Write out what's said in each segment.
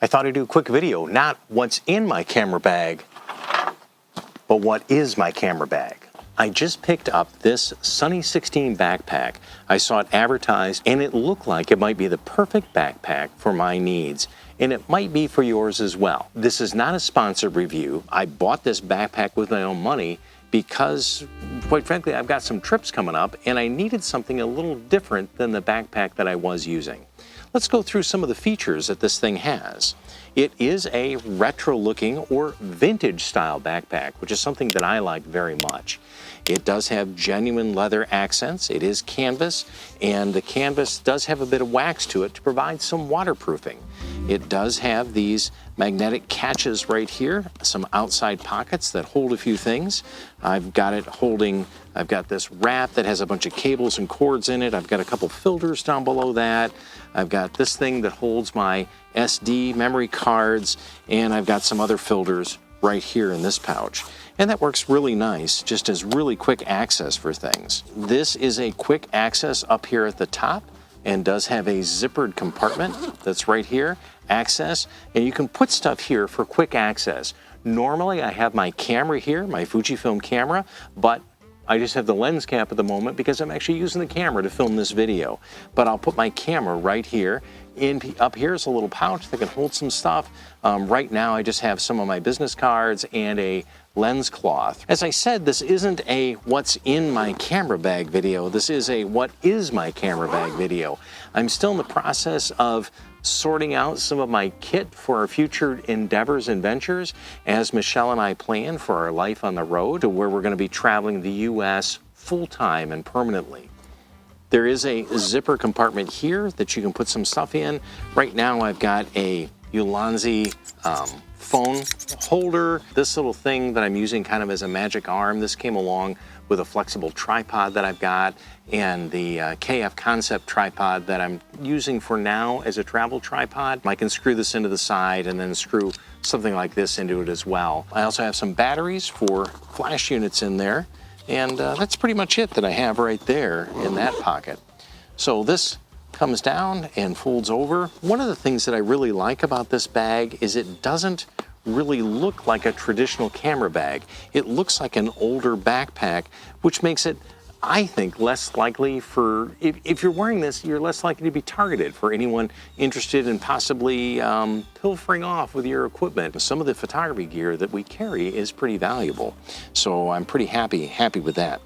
I thought I'd do a quick video, not what's in my camera bag, but what is my camera bag. I just picked up this Sunny 16 backpack. I saw it advertised and it looked like it might be the perfect backpack for my needs, and it might be for yours as well. This is not a sponsored review. I bought this backpack with my own money because, quite frankly, I've got some trips coming up and I needed something a little different than the backpack that I was using. Let's go through some of the features that this thing has. It is a retro-looking or vintage-style backpack, which is something that I like very much. It does have genuine leather accents. It is canvas, and the canvas does have a bit of wax to it to provide some waterproofing. It does have these magnetic catches right here, some outside pockets that hold a few things. I've got this wrap that has a bunch of cables and cords in it. I've got a couple filters down below that. I've got this thing that holds my SD memory cards, and I've got some other filters right here in this pouch. And that works really nice, just as really quick access for things. This is a quick access up here at the top and does have a zippered compartment that's right here, access, and you can put stuff here for quick access. Normally I have my camera here, my Fujifilm camera, but I just have the lens cap at the moment because I'm actually using the camera to film this video. But I'll put my camera right here. Up here is a little pouch that can hold some stuff. Right now I just have some of my business cards and a lens cloth. As I said, this isn't a what's in my camera bag video. This is a what is my camera bag video. I'm still in the process of sorting out some of my kit for our future endeavors and ventures as Michelle and I plan for our life on the road, to where we're going to be traveling the U.S. full-time and permanently. There is a zipper compartment here that you can put some stuff in. Right now I've got a Ulanzi phone holder. This little thing that I'm using kind of as a magic arm, this came along with a flexible tripod that I've got, and the KF Concept tripod that I'm using for now as a travel tripod. I can screw this into the side and then screw something like this into it as well. I also have some batteries for flash units in there, and that's pretty much it that I have right there in that pocket. So this comes down and folds over. One of the things that I really like about this bag is it doesn't really look like a traditional camera bag. It looks like an older backpack, which makes it, I think, less likely for, if you're wearing this, you're less likely to be targeted for anyone interested in possibly pilfering off with your equipment. Some of the photography gear that we carry is pretty valuable, so I'm pretty happy with that.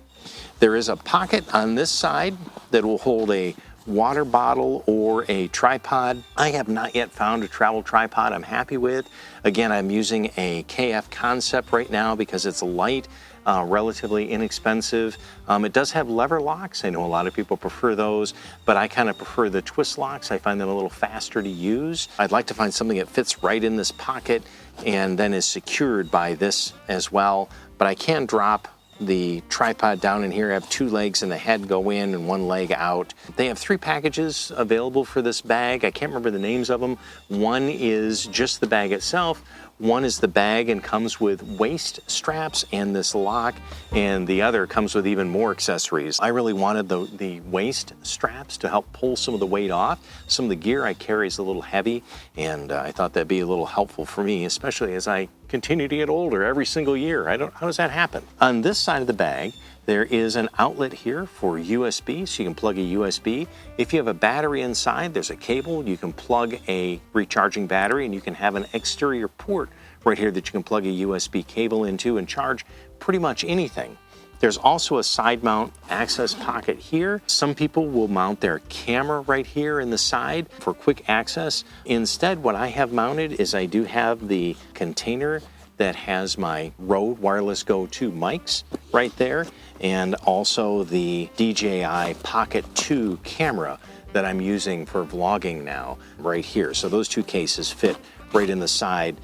There is a pocket on this side that will hold a water bottle or a tripod. I have not yet found a travel tripod I'm happy with. Again, I'm using a KF Concept right now because it's light, relatively inexpensive. It does have lever locks. I know a lot of people prefer those, but I kind of prefer the twist locks. I find them a little faster to use. I'd like to find something that fits right in this pocket and then is secured by this as well, but I can drop the tripod down in here. I have two legs and the head go in and one leg out. They have 3 packages available for this bag. I can't remember the names of them. One is just the bag itself. One is the bag and comes with waist straps and this lock, and the other comes with even more accessories. I really wanted the waist straps to help pull some of the weight off. Some of the gear I carry is a little heavy, and I thought that'd be a little helpful for me, especially as I continue to get older every single year. How does that happen? On this side of the bag, there is an outlet here for USB, so you can plug a USB. If you have a battery inside, there's a cable. You can plug a recharging battery, and you can have an exterior port right here that you can plug a USB cable into and charge pretty much anything. There's also a side mount access pocket here. Some people will mount their camera right here in the side for quick access. Instead, what I have mounted is I do have the container that has my Rode Wireless Go 2 mics right there, and also the DJI Pocket 2 camera that I'm using for vlogging now right here. So those 2 cases fit right in the side.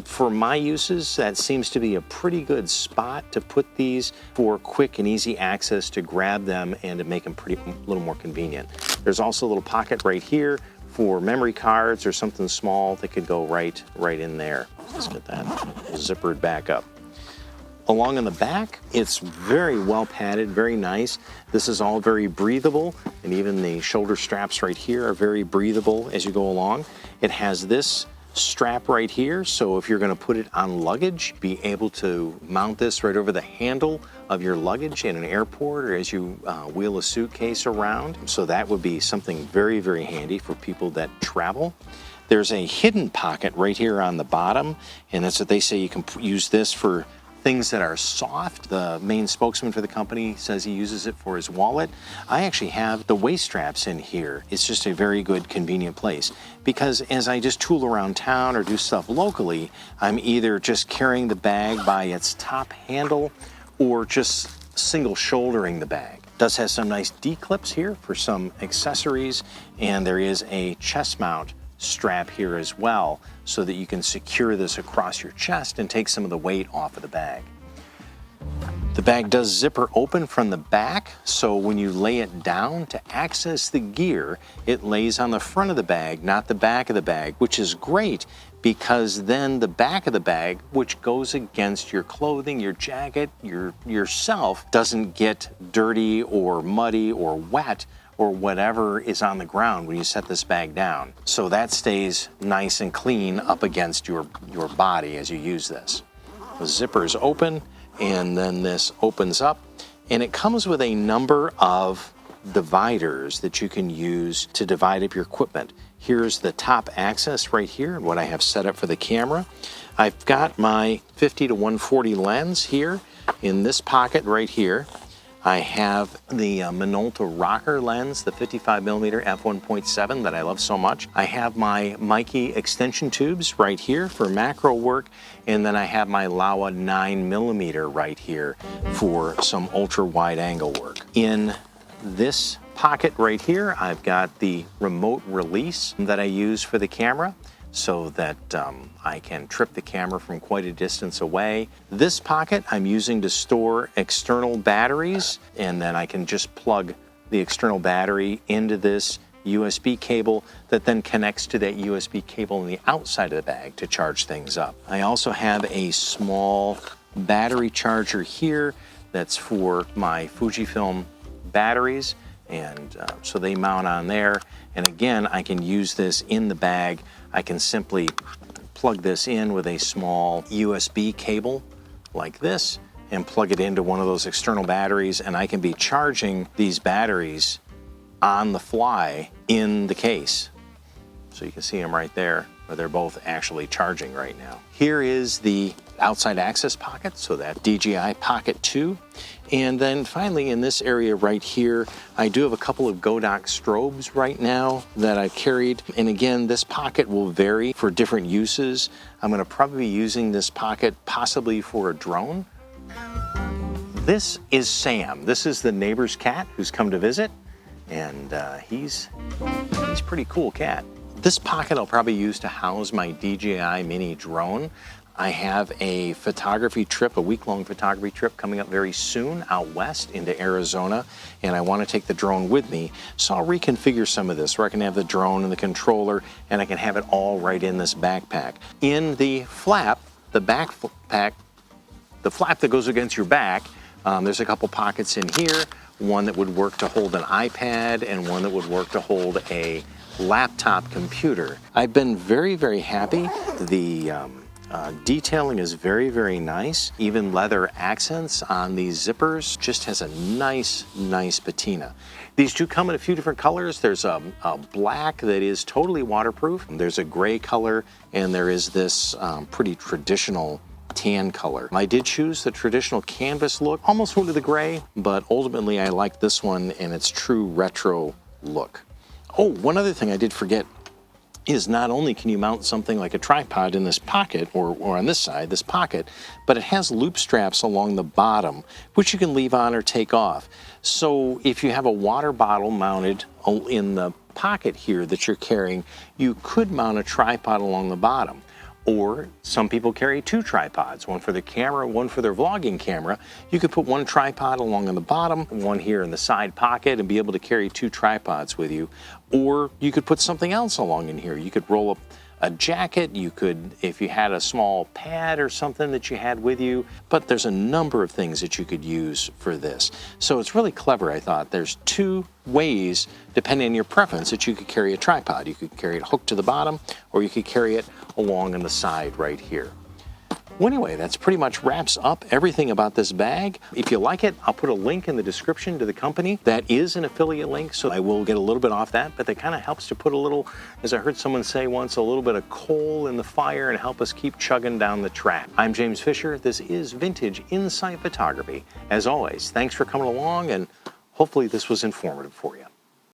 For my uses, that seems to be a pretty good spot to put these for quick and easy access to grab them and to make them a little more convenient. There's also a little pocket right here for memory cards or something small that could go right in there. Let's get that zippered back up. Along in the back, it's very well padded, very nice. This is all very breathable, and even the shoulder straps right here are very breathable as you go along. It has this strap right here, so if you're going to put it on luggage, be able to mount this right over the handle of your luggage in an airport or as you wheel a suitcase around. So that would be something very, very handy for people that travel. There's a hidden pocket right here on the bottom, and that's what they say you can use this for things that are soft. The main spokesman for the company says he uses it for his wallet. I actually have the waist straps in here. It's just a very good, convenient place because as I just tool around town or do stuff locally, I'm either just carrying the bag by its top handle or just single shouldering the bag. It does have some nice D-clips here for some accessories, and there is a chest mount strap here as well so that you can secure this across your chest and take some of the weight off of the bag. The bag does zipper open from the back, so when you lay it down to access the gear, it lays on the front of the bag, not the back of the bag, which is great because then the back of the bag, which goes against your clothing, your jacket, yourself, doesn't get dirty or muddy or wet or whatever is on the ground when you set this bag down. So that stays nice and clean up against your body as you use this. The zipper is open, and then this opens up, and it comes with a number of dividers that you can use to divide up your equipment. Here's the top access right here, what I have set up for the camera. I've got my 50 to 140 lens here in this pocket right here. I have the Minolta rocker lens, the 55mm f1.7 that I love so much. I have my Mikey extension tubes right here for macro work, and then I have my Laowa 9mm right here for some ultra wide angle work. In this pocket right here, I've got the remote release that I use for the camera, so that I can trip the camera from quite a distance away. This pocket I'm using to store external batteries, and then I can just plug the external battery into this USB cable that then connects to that USB cable on the outside of the bag to charge things up. I also have a small battery charger here that's for my Fujifilm batteries, and so they mount on there. And again, I can use this in the bag. I can simply plug this in with a small USB cable like this and plug it into one of those external batteries, and I can be charging these batteries on the fly in the case. So you can see them right there, where they're both actually charging right now. Here is the outside access pocket, so that DJI Pocket 2. And then finally in this area right here, I do have a couple of Godox strobes right now that I've carried. And again, this pocket will vary for different uses. I'm gonna probably be using this pocket possibly for a drone. This is Sam. This is the neighbor's cat who's come to visit, and he's a pretty cool cat. This pocket I'll probably use to house my DJI mini drone. I have a photography trip, a week-long photography trip coming up very soon out west into Arizona, and I want to take the drone with me. So I'll reconfigure some of this where I can have the drone and the controller, and I can have it all right in this backpack. In the flap, the backpack, the flap that goes against your back, there's a couple pockets in here, one that would work to hold an iPad and one that would work to hold a laptop computer. I've been very, very happy. The detailing is very, very nice. Even leather accents on these zippers, just has a nice patina. These do come in a few different colors. There's a black that is totally waterproof. There's a gray color, and there is this pretty traditional tan color. I did choose the traditional canvas look, almost went to the gray, but ultimately I like this one and its true retro look. Oh, one other thing I did forget is not only can you mount something like a tripod in this pocket or on this side, this pocket, but it has loop straps along the bottom, which you can leave on or take off. So if you have a water bottle mounted in the pocket here that you're carrying, you could mount a tripod along the bottom. Or some people carry two tripods, one for their camera, one for their vlogging camera. You could put one tripod along on the bottom, one here in the side pocket, and be able to carry two tripods with you. Or you could put something else along in here. You could roll up a jacket. You could, if you had a small pad or something that you had with you, but there's a number of things that you could use for this. So it's really clever, I thought. There's two ways, depending on your preference, that you could carry a tripod. You could carry it hooked to the bottom, or you could carry it along on the side right here. Well, anyway, that's pretty much wraps up everything about this bag. If you like it, I'll put a link in the description to the company. That is an affiliate link, so I will get a little bit off that, but that kind of helps to put a little, as I heard someone say once, a little bit of coal in the fire and help us keep chugging down the track. I'm James Fisher. This is Vintage Insight Photography. As always, thanks for coming along, and hopefully this was informative for you.